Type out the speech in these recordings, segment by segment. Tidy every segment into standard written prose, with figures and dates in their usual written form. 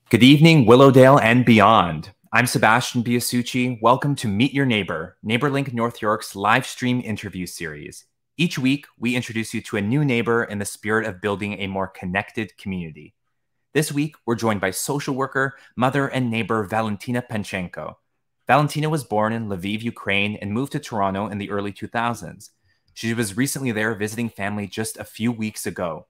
Good evening, Willowdale and beyond. I'm Sebastian Biasucci. Welcome to Meet Your Neighbor, NeighborLink North York's live stream interview series. Each week, we introduce you to a new neighbor in the spirit of building a more connected community. This week, we're joined by social worker, mother, and neighbor Valentyna Panchenko. Valentyna was born in Lviv, Ukraine, and moved to Toronto in the early 2000s. She was recently there visiting family just a few weeks ago.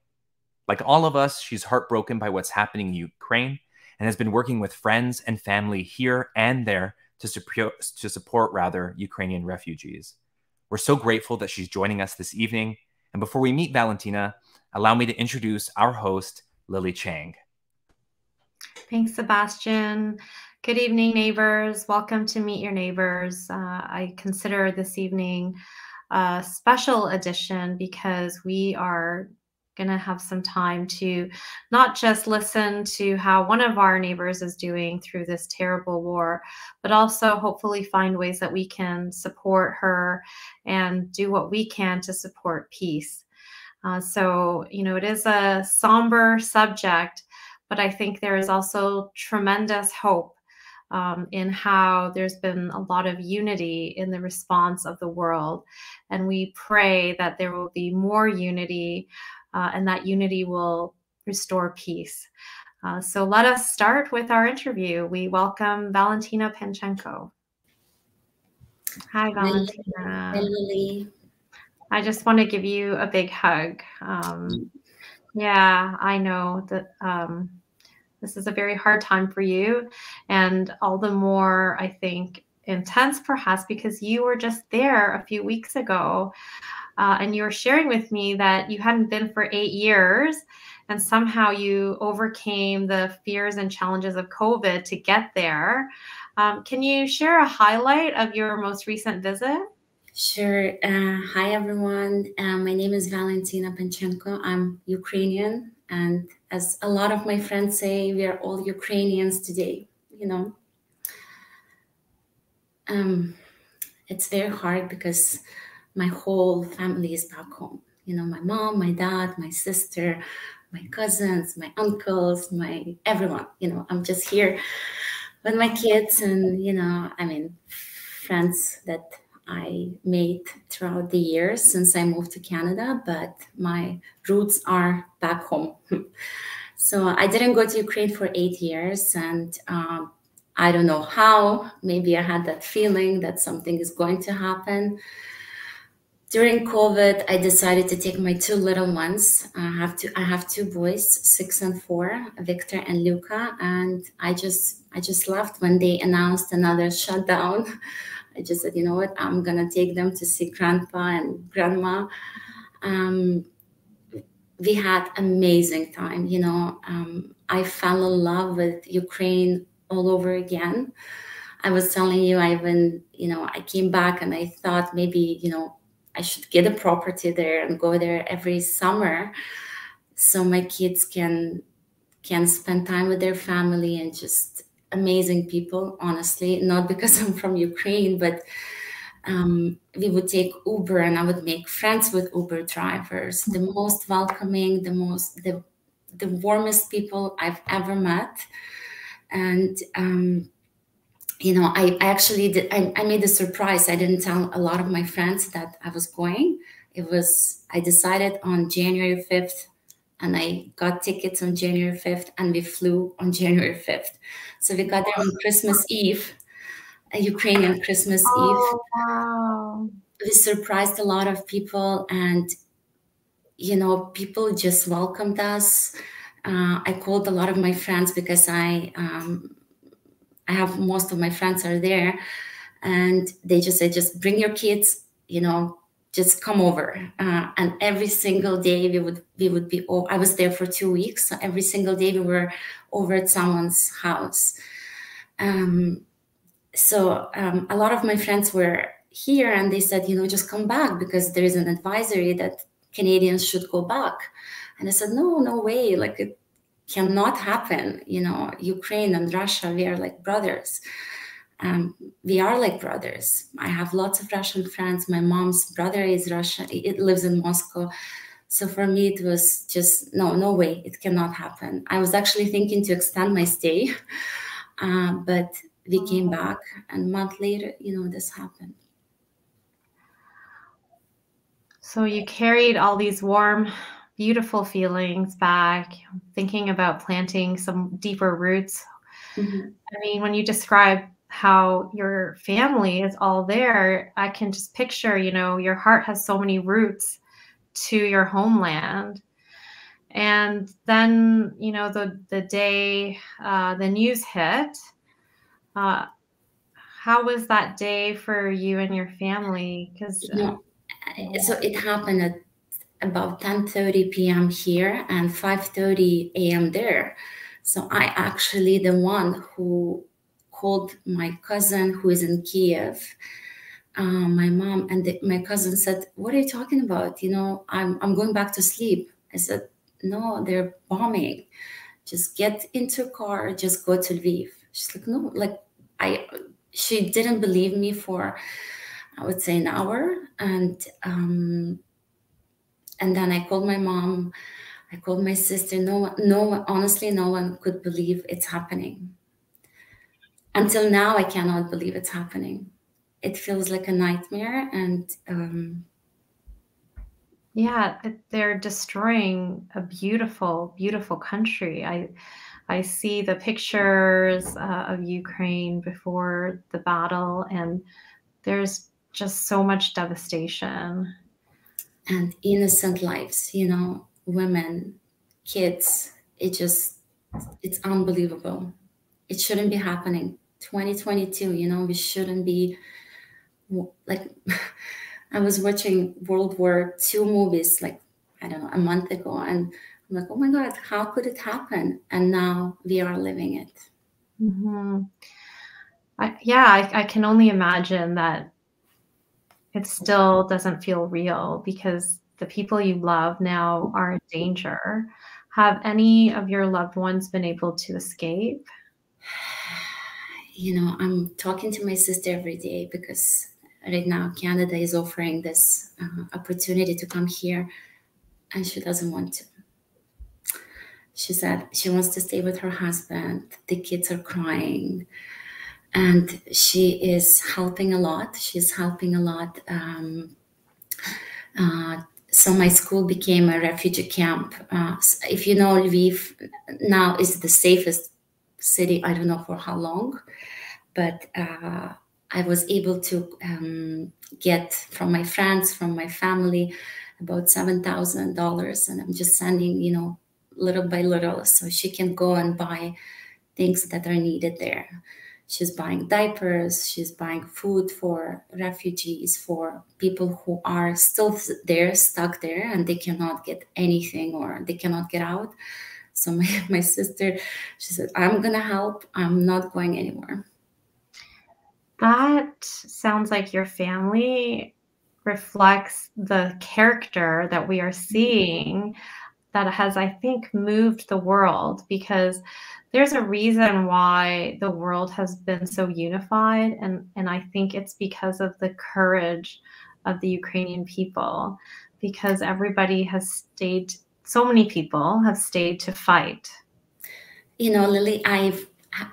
Like all of us, she's heartbroken by what's happening in Ukraine and has been working with friends and family here and there to support Ukrainian refugees. We're so grateful that she's joining us this evening. And before we meet Valentyna, allow me to introduce our host, Lily Chang. Thanks, Sebastian. Good evening, neighbors. Welcome to Meet Your Neighbors. I consider this evening a special edition because we are going to have some time to not just listen to how one of our neighbors is doing through this terrible war, but also hopefully find ways that we can support her and do what we can to support peace. So, it is a somber subject, but I think there is also tremendous hope in how there's been a lot of unity in the response of the world. And we pray that there will be more unity and that unity will restore peace. So let us start with our interview. We welcome Valentyna Panchenko. Hi, Valentyna. Hi, Lily. I just want to give you a big hug. Yeah, I know that this is a very hard time for you, and all the more, I think, intense perhaps because you were just there a few weeks ago. And you were sharing with me that you hadn't been for 8 years, and somehow you overcame the fears and challenges of COVID to get there. Can you share a highlight of your most recent visit? Sure. Hi, everyone. My name is Valentyna Panchenko. I'm Ukrainian. And as a lot of my friends say, we are all Ukrainians today, It's very hard because my whole family is back home. My mom, my dad, my sister, my cousins, my uncles, everyone. I'm just here with my kids and, friends that I made throughout the years since I moved to Canada, but my roots are back home. So I didn't go to Ukraine for 8 years, and I don't know how. Maybe I had that feeling that something is going to happen. During COVID, I decided to take my 2 little ones. I have 2 boys, 6 and 4, Victor and Luca, and I just left when they announced another shutdown. I just said, you know what, I'm gonna take them to see grandpa and grandma. We had amazing time, I fell in love with Ukraine all over again. I was telling you, I came back and I thought maybe, I should get a property there and go there every summer so my kids can spend time with their family and just amazing people, honestly, not because I'm from Ukraine, but we would take Uber and I would make friends with Uber drivers, the most welcoming, the warmest people I've ever met. And, I actually did, I made a surprise. I didn't tell a lot of my friends that I was going. I decided on January 5th and I got tickets on January 5th and we flew on January 5th. So we got there on Christmas Eve, a Ukrainian Christmas Eve. Wow. We surprised a lot of people and, people just welcomed us. I called a lot of my friends because I have most of my friends are there, and they just said, just bring your kids, just come over. And every single day we would be, I was there for 2 weeks. So every single day we were over at someone's house. So a lot of my friends were here and they said, just come back because there is an advisory that Canadians should go back. And I said, no way. Like it cannot happen. Ukraine and Russia, we are like brothers. We are like brothers. I have lots of Russian friends. My mom's brother is Russian. It lives in Moscow. So for me, it was just, no way, it cannot happen. I was actually thinking to extend my stay, but we came back, and a month later, this happened. So you carried all these warm, beautiful feelings back, thinking about planting some deeper roots. Mm-hmm. I mean, when you describe how your family is all there, I can just picture, your heart has so many roots to your homeland. And then, the day the news hit, how was that day for you and your family? Because so it happened at about 10:30 p.m. here and 5:30 a.m. there. So I actually the one who called my cousin who is in Kiev, my mom, and my cousin said, "What are you talking about? I'm going back to sleep." I said, "No, they're bombing. Just get into a car, just go to Lviv." She's like, "No," she didn't believe me for, I would say, an hour. And then I called my mom, I called my sister. Honestly, no one could believe it's happening. Until now, I cannot believe it's happening. It feels like a nightmare. And yeah, they're destroying a beautiful, beautiful country. I see the pictures of Ukraine before the battle, and there's just so much devastation. And innocent lives, women, kids. It's unbelievable. It shouldn't be happening. 2022, we shouldn't be like, I was watching World War II movies, like, I don't know, a month ago, and I'm like, oh my God, how could it happen? And now we are living it. Mm-hmm. I can only imagine that it still doesn't feel real because the people you love now are in danger. Have any of your loved ones been able to escape? I'm talking to my sister every day because right now Canada is offering this opportunity to come here, and she doesn't want to. She said she wants to stay with her husband. The kids are crying, and she is helping a lot. She's helping a lot. So my school became a refugee camp. If you know, Lviv now is the safest city. I don't know for how long, but I was able to get from my friends, from my family, about $7,000, and I'm just sending, little by little, so she can go and buy things that are needed there. She's buying diapers, she's buying food for refugees, for people who are still there, stuck there, and they cannot get anything or they cannot get out. So my sister, she said, I'm gonna help, I'm not going anywhere. That sounds like your family reflects the character that we are seeing that has, I think, moved the world, because there's a reason why the world has been so unified. And I think it's because of the courage of the Ukrainian people, because everybody has stayed, so many people have stayed to fight. Lily, I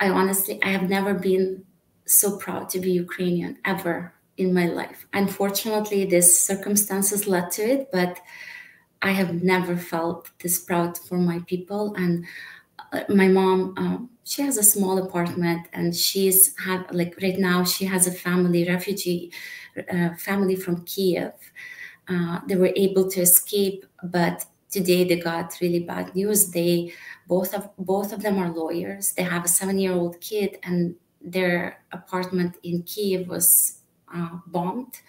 honestly, I have never been so proud to be Ukrainian ever in my life. Unfortunately, these circumstances led to it, but I have never felt this proud for my people. And my mom, she has a small apartment, and right now she has a refugee family from Kiev. They were able to escape, but today they got really bad news. Both of them are lawyers. They have a 7-year-old kid, and their apartment in Kiev was bombed,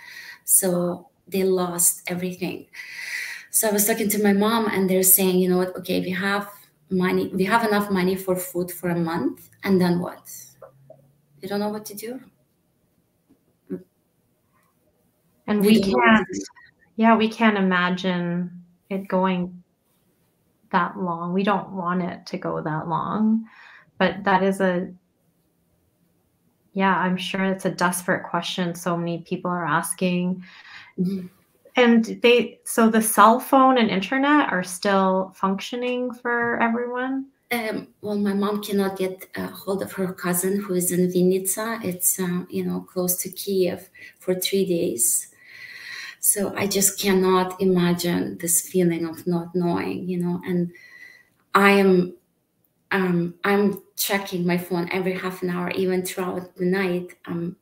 so they lost everything. So I was talking to my mom, and they're saying, you know what? Okay, we have money. We have enough money for food for a month, and then what? We don't know what to do. And we can't imagine it going that long. We don't want it to go that long, but that is I'm sure it's a desperate question so many people are asking. Mm-hmm. And so the cell phone and internet are still functioning for everyone? Well, my mom cannot get a hold of her cousin who is in Vinnytsia. It's, close to Kiev, for 3 days. So I just cannot imagine this feeling of not knowing, and I'm checking my phone every half an hour, even throughout the night. I'm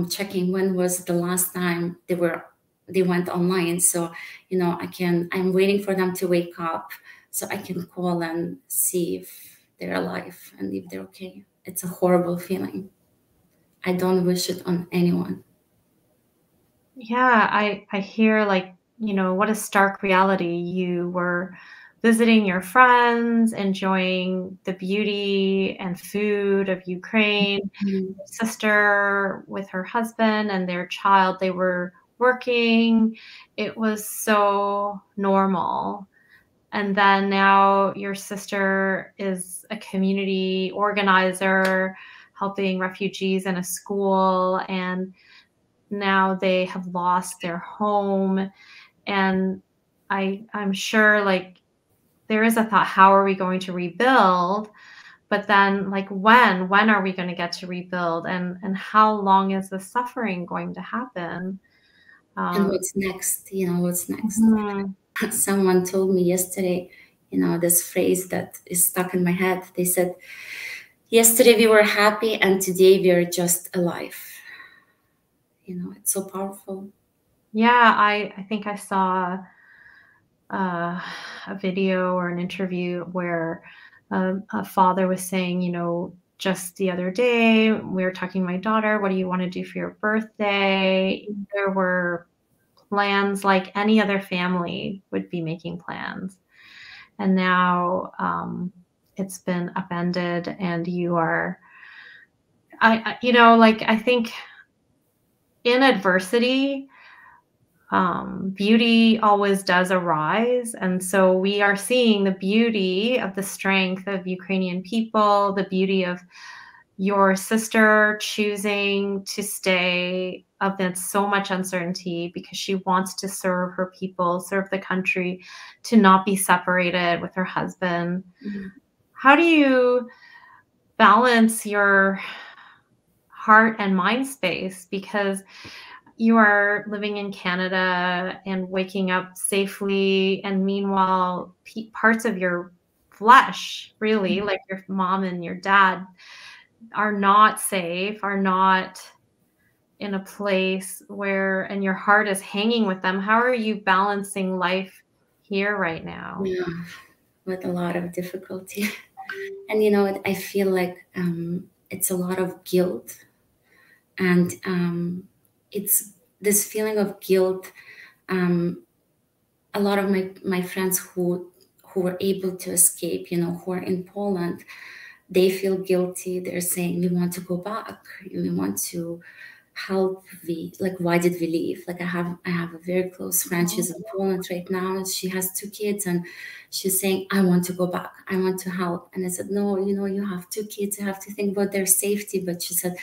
checking when was the last time they went online. So, I'm waiting for them to wake up so I can call and see if they're alive and if they're okay. It's a horrible feeling. I don't wish it on anyone. Yeah, I hear, like, what a stark reality. You were visiting your friends, enjoying the beauty and food of Ukraine. Mhm. Your sister with her husband and their child, they were working. It was so normal. And then now your sister is a community organizer, helping refugees in a school, and now they have lost their home. And I'm sure, like, there is a thought, how are we going to rebuild? But then, like, when are we going to get to rebuild, and how long is the suffering going to happen? And what's next? What's next? Mhm. Someone told me yesterday, this phrase that is stuck in my head. They said, yesterday we were happy and today we are just alive. It's so powerful. Yeah, I think I saw a video or an interview where a father was saying, just the other day we were talking to my daughter, what do you want to do for your birthday? There were plans like any other family would be making plans. And now it's been upended, and you are, like, I think in adversity, beauty always does arise. And so we are seeing the beauty of the strength of Ukrainian people, the beauty of your sister choosing to stay amidst so much uncertainty because she wants to serve her people, serve the country, to not be separated with her husband. Mm-hmm. How do you balance your heart and mind space? Because you are living in Canada and waking up safely, and meanwhile, parts of your flesh, really, like your mom and your dad, are not safe, are not in a place where, and your heart is hanging with them. How are you balancing life here right now? Yeah, with a lot of difficulty. And I feel like it's a lot of guilt, and it's this feeling of guilt. A lot of my friends who were able to escape, who are in Poland, they feel guilty. They're saying, we want to go back. We want to help. Like, why did we leave? Like, I have a very close friend. She's in Poland right now, and she has 2 kids, and she's saying, I want to go back. I want to help. And I said, no, you have 2 kids. You have to think about their safety. But she said,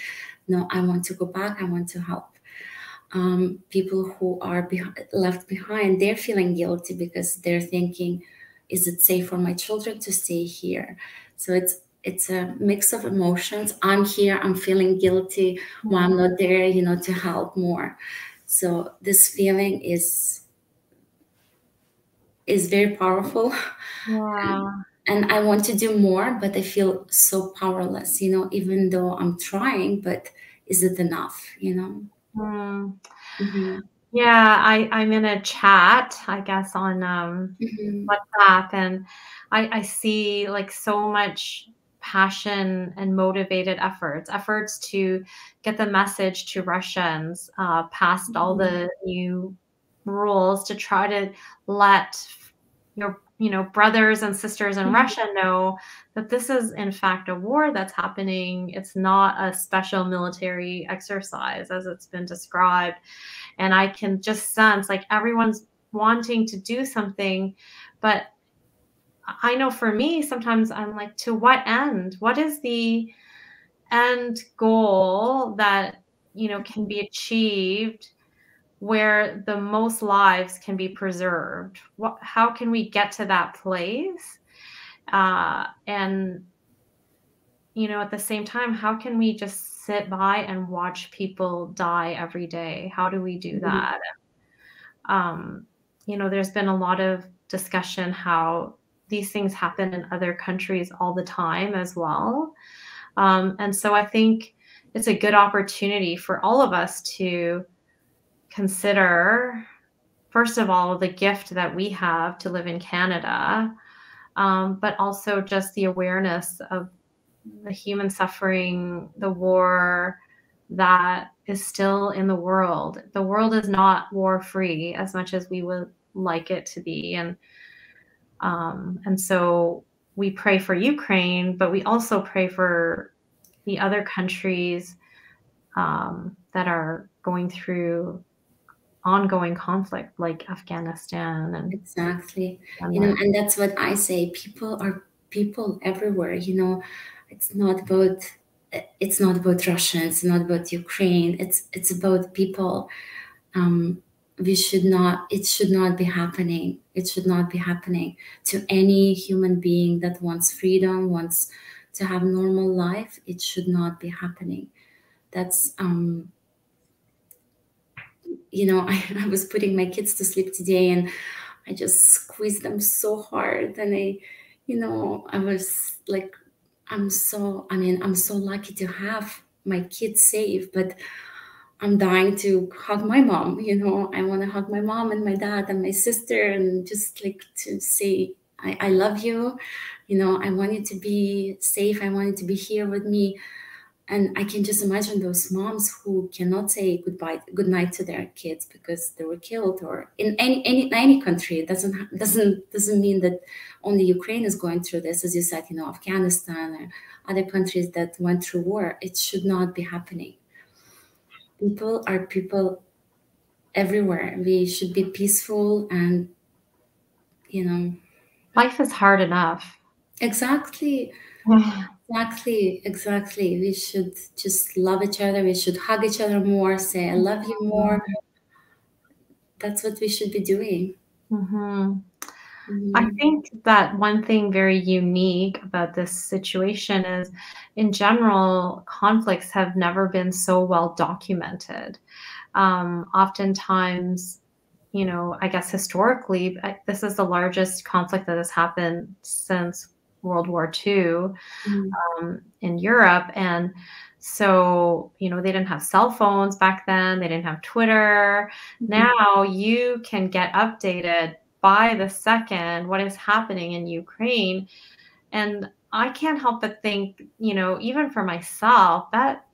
no, I want to go back. I want to help. People who are left behind, they're feeling guilty because they're thinking, is it safe for my children to stay here? So it's a mix of emotions. I'm here, I'm feeling guilty while I'm not there, to help more. So this feeling is very powerful. Yeah. And I want to do more, but I feel so powerless, even though I'm trying, but is it enough, Mm-hmm. Yeah, I'm in a chat, I guess, on Mm-hmm. WhatsApp, and I see, like, so much passion and motivated efforts to get the message to Russians, past all the new rules, to try to let your brothers and sisters in Russia know that this is in fact a war that's happening. It's not a special military exercise as it's been described. And I can just sense, like, everyone's wanting to do something, but I know for me, sometimes I'm like, to what end? What is the end goal that, can be achieved where the most lives can be preserved? How can we get to that place? And, at the same time, how can we just sit by and watch people die every day? How do we do that? There's been a lot of discussion how these things happen in other countries all the time as well. And so I think it's a good opportunity for all of us to consider, first of all, the gift that we have to live in Canada, but also just the awareness of the human suffering, the war that is still in the world. The world is not war-free as much as we would like it to be. And so we pray for Ukraine, but we also pray for the other countries that are going through ongoing conflict, like Afghanistan. And exactly, and that's what I say. People are people everywhere. It's not about Russia. It's not about Ukraine. It's about people. It should not be happening. It should not be happening to any human being that wants freedom, wants to have a normal life. It should not be happening. That's I was putting my kids to sleep today, and I just squeezed them so hard, and I was like, I'm so lucky to have my kids safe, but I'm dying to hug my mom. I want to hug my mom and my dad and my sister, and just like to say, I love you. I want you to be safe. I want you to be here with me. And I can just imagine those moms who cannot say good night to their kids because they were killed, or in any country. It doesn't mean that only Ukraine is going through this, as you said, Afghanistan or other countries that went through war. It should not be happening. People are people everywhere. We should be peaceful, and life is hard enough. Exactly. Exactly. We should just love each other. We should hug each other more, say I love you more. That's what we should be doing. I think that one thing very unique about this situation is, in general, conflicts have never been so well documented. Oftentimes, I guess historically, this is the largest conflict that has happened since World War II in Europe. And so, they didn't have cell phones back then. They didn't have Twitter. Now you can get updated by the second what is happening in Ukraine. And I can't help but think, even for myself, that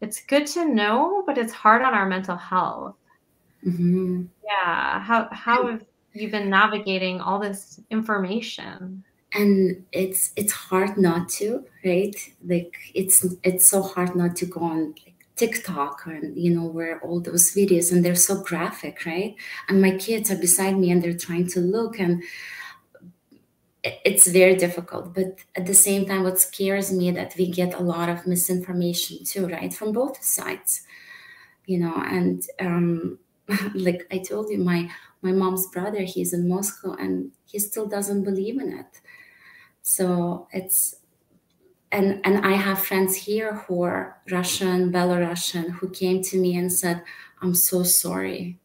it's good to know, but it's hard on our mental health. Yeah. How have you been navigating all this information? And it's hard not to, right? Like it's so hard not to go on like TikTok and where all those videos, and they're so graphic, right? And my kids are beside me and they're trying to look, and it's very difficult. But at the same time, what scares me that we get a lot of misinformation too, right? From both sides, and like I told you, my mom's brother, he's in Moscow and he still doesn't believe in it. So it's, and I have friends here who are Russian, Belarusian, who came to me and said, I'm so sorry.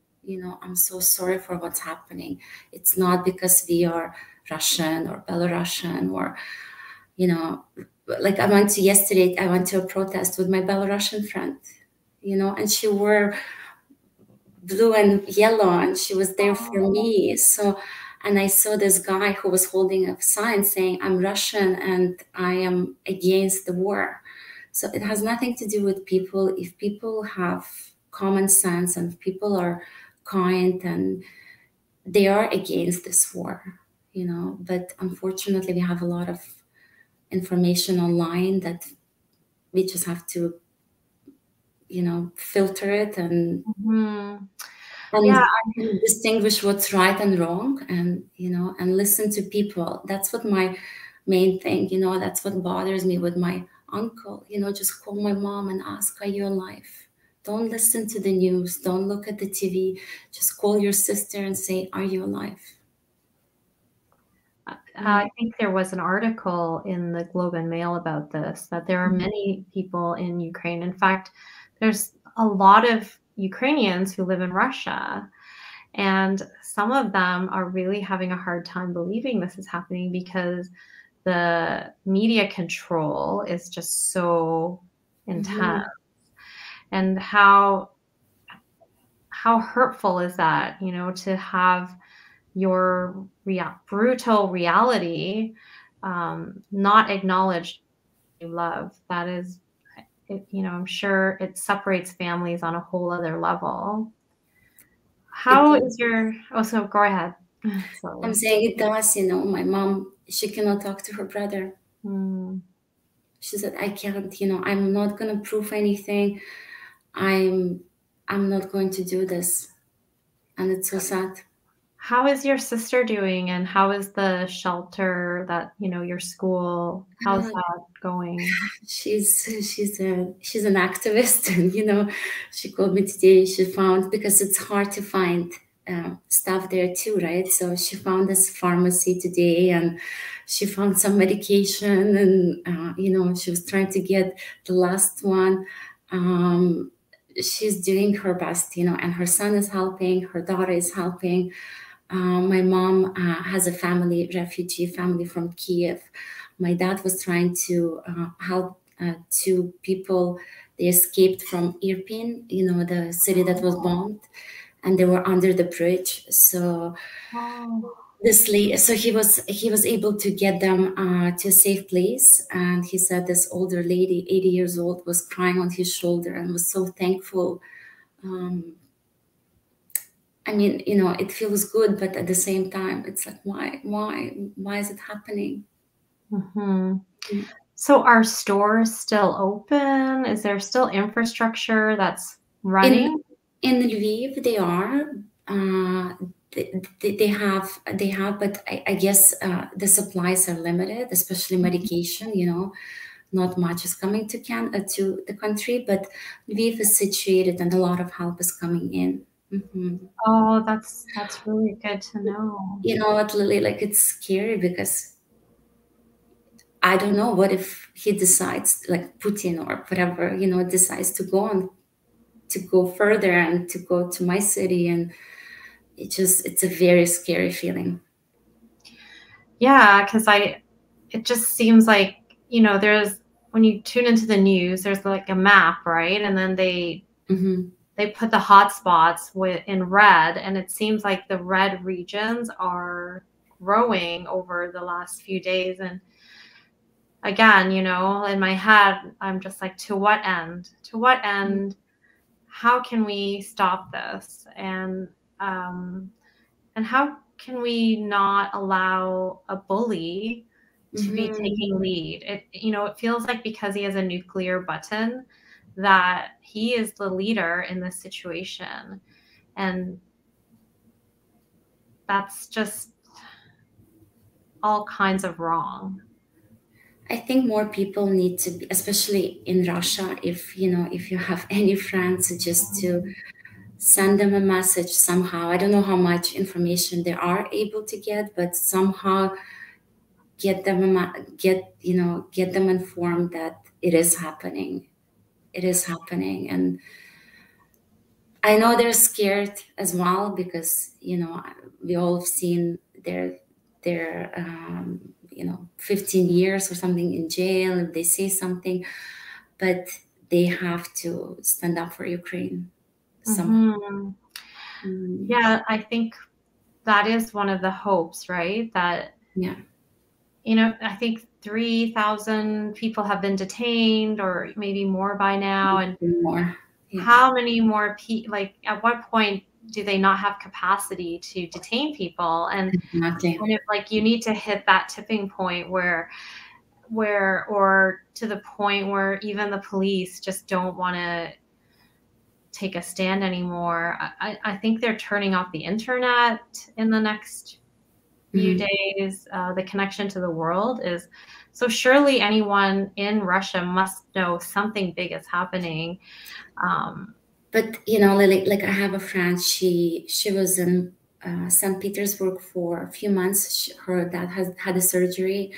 I'm so sorry for what's happening. It's not because we are Russian or Belarusian or, like I went to a protest with my Belarusian friend, and she wore blue and yellow and she was there for me. So, and I saw this guy who was holding a sign saying, I'm Russian and I am against the war. So it has nothing to do with people. If people have common sense and if people are kind, and they are against this war, but unfortunately we have a lot of information online that we just have to, filter it and distinguish what's right and wrong, and and listen to people. That's what my main thing, that's what bothers me with my uncle. Just call my mom and ask, are you alive? Don't listen to the news. Don't look at the TV. Just call your sister and say, "Are you alive?" I think there was an article in the Globe and Mail about this, that there are many people in Ukraine. In fact, there's a lot of Ukrainians who live in Russia, and some of them are really having a hard time believing this is happening because the media control is just so intense. And how hurtful is that, to have your brutal reality not acknowledged you love. That is, I'm sure it separates families on a whole other level. How is your, so go ahead. Sorry. I'm saying it does, my mom, she cannot talk to her brother. She said, "I can't, I'm not going to prove anything. I'm not going to do this." And it's so sad. How is your sister doing, and how is the shelter that, your school, how's that going? She's an activist, and she called me today. She found, because it's hard to find stuff there too, right? So she found this pharmacy today, and she found some medication, and she was trying to get the last one. She's doing her best, and her son is helping, her daughter is helping. My mom has a refugee family from Kiev. My dad was trying to help two people. They escaped from Irpin, the city that was bombed, and they were under the bridge. So so he was able to get them to a safe place. And he said this older lady, 80 years old, was crying on his shoulder and was so thankful. I mean, it feels good, but at the same time, it's like, why is it happening? So are stores still open? Is there still infrastructure that's running? In Lviv, they are. They have, but I guess the supplies are limited, especially medication. Not much is coming to the country, but Lviv is situated, and a lot of help is coming in. Oh, that's really good to know. You know what, Lily? Like, it's scary because I don't know what if he decides, like Putin or whatever, decides to go further and to go to my city, and it's a very scary feeling. Yeah, because it just seems like, there's, when you tune into the news, there's like a map, right? And then they put the hot spots in red, and it seems like the red regions are growing over the last few days. And again, in my head, I'm just like, to what end? To what end? How can we stop this? And how can we not allow a bully to be taking lead? It feels like because he has a nuclear button that he is the leader in this situation. And that's just all kinds of wrong. I think more people need to be, especially in Russia, if you have any friends, just to send them a message somehow. I don't know how much information they are able to get, but somehow get them informed that it is happening. It is happening. And I know they're scared as well, because we all have seen their 15 years or something in jail if they say something, but they have to stand up for Ukraine. Yeah, I think that is one of the hopes, right? That, I think 3,000 people have been detained, or maybe more by now. And more. Yeah. How many more people, like, at what point do they not have capacity to detain people? And if, like, you need to hit that tipping point where or to the point where even the police just don't want to take a stand anymore. I think they're turning off the internet in the next few days. The connection to the world is, so surely anyone in Russia must know something big is happening. but you know, like I have a friend. She was in St. Petersburg for a few months. Her dad has had a surgery,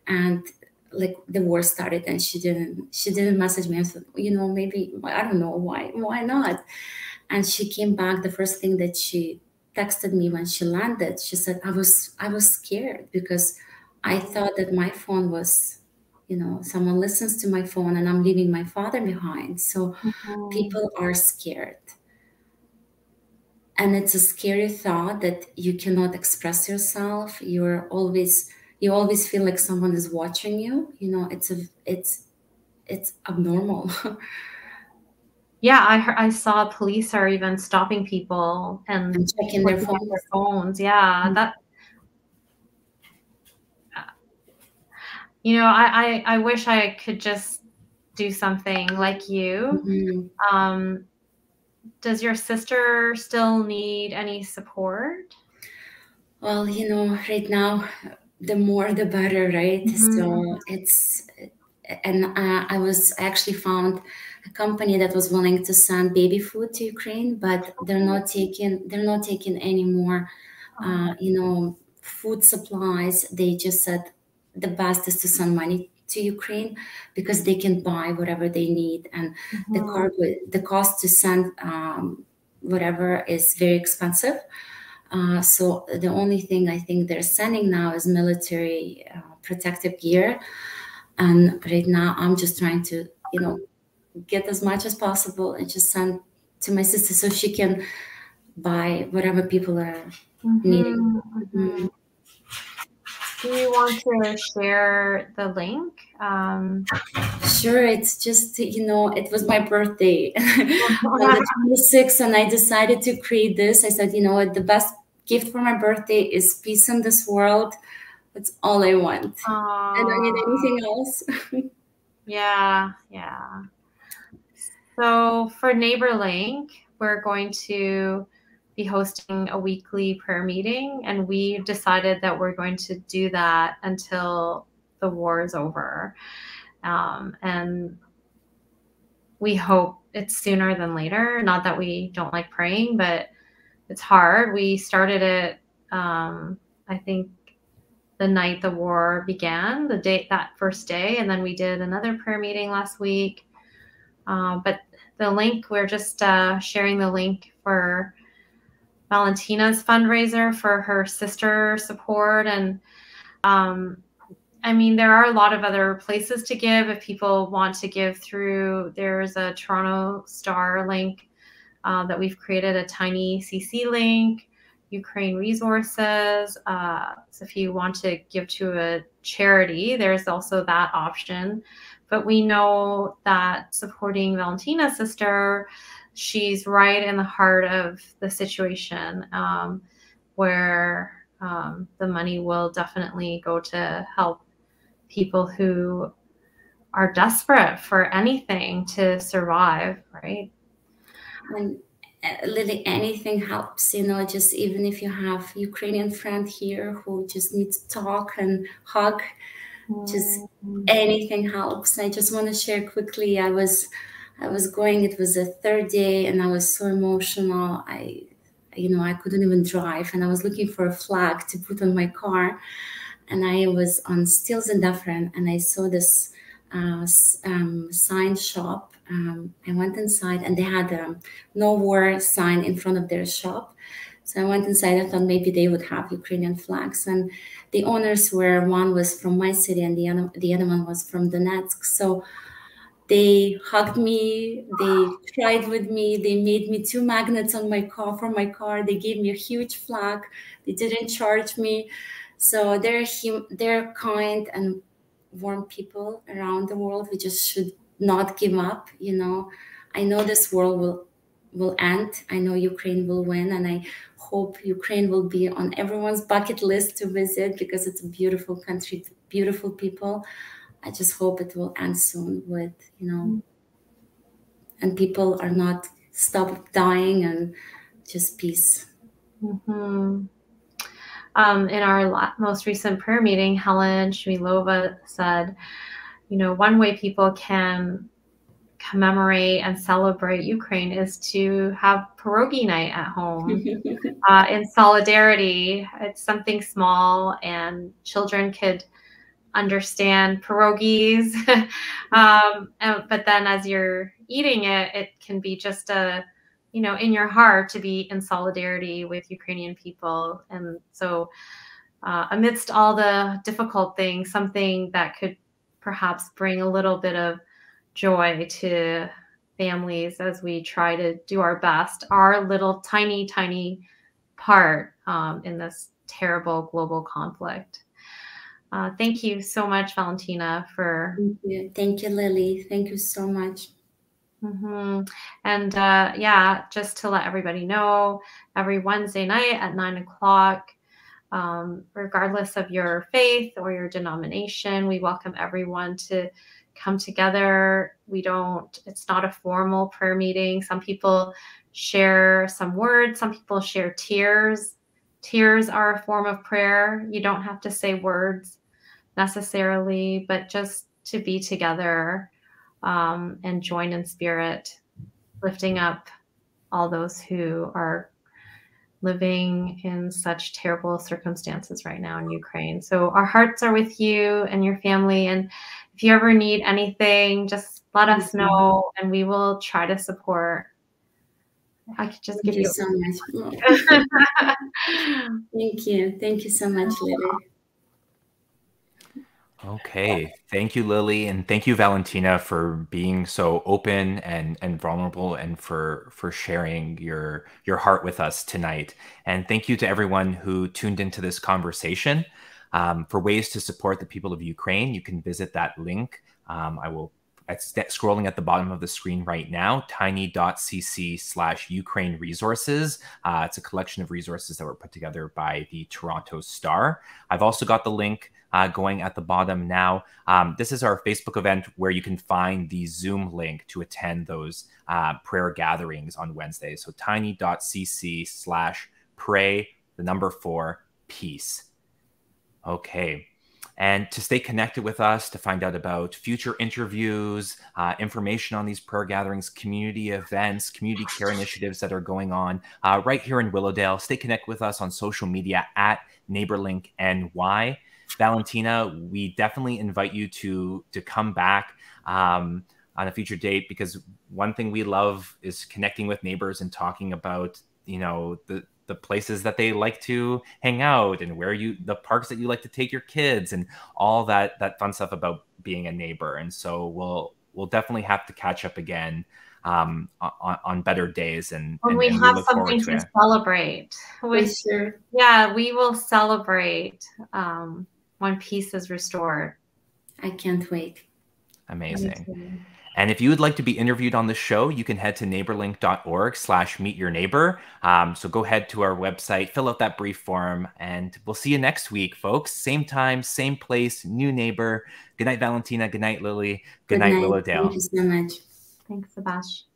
and like the war started, and she didn't message me. I said, you know, maybe, I don't know why not. And she came back. The first thing that she texted me when she landed, she said, I was scared because I thought that my phone was, you know, someone listens to my phone and I'm leaving my father behind. So people are scared. And it's a scary thought that you cannot express yourself. You always feel like someone is watching you. You know, it's abnormal. Yeah, I saw police are even stopping people and checking their looking at phones. their phones. Yeah, that. You know, I wish I could just do something like you. Mm-hmm. Does your sister still need any support? Well, you know, right now, the more the better, right? So and I actually found a company that was willing to send baby food to Ukraine, but they're not taking any more, you know, food supplies. They just said the best is to send money to Ukraine because they can buy whatever they need, and the cost to send whatever is very expensive. So the only thing I think they're sending now is military protective gear. And right now I'm just trying to, you know, get as much as possible and just send to my sister so she can buy whatever people are needing. Do you want to share the link? Sure, it's just, you know, it was my birthday on the 26th, and I decided to create this. I said, you know what, the best gift for my birthday is peace in this world. That's all I want. I don't need anything else. Yeah. So for Neighbor Link, we're going to be hosting a weekly prayer meeting, and we've decided that we're going to do that until the war is over. And we hope it's sooner than later. Not that we don't like praying, but it's hard. We started it, I think, the night the war began, that first day, and then we did another prayer meeting last week. But the link, we're just sharing the link for Valentyna's fundraiser for her sister support. And I mean, there are a lot of other places to give if people want to give through. There's a Toronto Star link that we've created, a tiny CC link, Ukraine resources. So if you want to give to a charity, there's also that option. But we know that supporting Valentyna's sister, she's right in the heart of the situation, where the money will definitely go to help people who are desperate for anything to survive, right? And Lily, anything helps, you know, just even if you have Ukrainian friend here who just needs to talk and hug, just anything helps. I just want to share quickly. I was going, it was the third day, and I was so emotional. You know, I couldn't even drive, and I was looking for a flag to put on my car. And I was on Stills and Dufferin, and I saw this sign shop. I went inside, and they had a no war sign in front of their shop. So I went inside. I thought maybe they would have Ukrainian flags, and the owners were, one was from my city, and the other one was from Donetsk. So they hugged me, they cried with me, they made me 2 magnets on my car for my car. They gave me a huge flag. They didn't charge me. So they're kind and warm people around the world. We just should not give up. You know, I know this world will end. I know Ukraine will win, and I hope Ukraine will be on everyone's bucket list to visit because it's a beautiful country, beautiful people. I just hope it will end soon with, you know, and people are not stop dying, and just peace. In our most recent prayer meeting, Helen Shmilova said, you know, one way people can commemorate and celebrate Ukraine is to have Pierogi Night at home in solidarity. It's something small, and children could understand pierogies. But then as you're eating it, it can be just in your heart to be in solidarity with Ukrainian people. And so amidst all the difficult things, something that could perhaps bring a little bit of joy to families as we try to do our best, our little tiny part in this terrible global conflict. Thank you so much, Valentyna, for... Thank you. Thank you, Lily. Thank you so much. And yeah, just to let everybody know, every Wednesday night at 9 o'clock, regardless of your faith or your denomination, we welcome everyone to come together. It's not a formal prayer meeting. Some people share some words, some people share tears. Tears are a form of prayer. You don't have to say words necessarily, but just to be together and join in spirit, lifting up all those who are living in such terrible circumstances right now in Ukraine. So our hearts are with you and your family. And if you ever need anything, just let us know and we will try to support. I could just give you so much. Thank you. Thank you so much, Lily. Okay. Thank you, Lily. And thank you, Valentyna, for being so open and vulnerable and for sharing your heart with us tonight. And thank you to everyone who tuned into this conversation. For ways to support the people of Ukraine, you can visit that link. It's scrolling at the bottom of the screen right now, tiny.cc/Ukraine resources. It's a collection of resources that were put together by the Toronto Star. I've also got the link going at the bottom now. This is our Facebook event where you can find the Zoom link to attend those prayer gatherings on Wednesday. So tiny.cc/pray4peace. Okay. And to stay connected with us, to find out about future interviews, information on these prayer gatherings, community events, community care initiatives that are going on right here in Willowdale, stay connected with us on social media at NeighbourLinkNY. Valentyna, we definitely invite you to come back on a future date, because one thing we love is connecting with neighbors and talking about, the places that they like to hang out and the parks that you like to take your kids and all that fun stuff about being a neighbor. And so we'll definitely have to catch up again on better days. And we have something to celebrate. Sure. Yeah, we will celebrate when peace is restored. I can't wait. Amazing. And if you would like to be interviewed on the show, you can head to neighborlink.org/meetyourneighbor. So go ahead to our website, fill out that brief form, and we'll see you next week, folks. Same time, same place, new neighbor. Good night, Valentyna. Good night, Lily. Good night, Willowdale. Thank you so much. Thanks, Sebastian.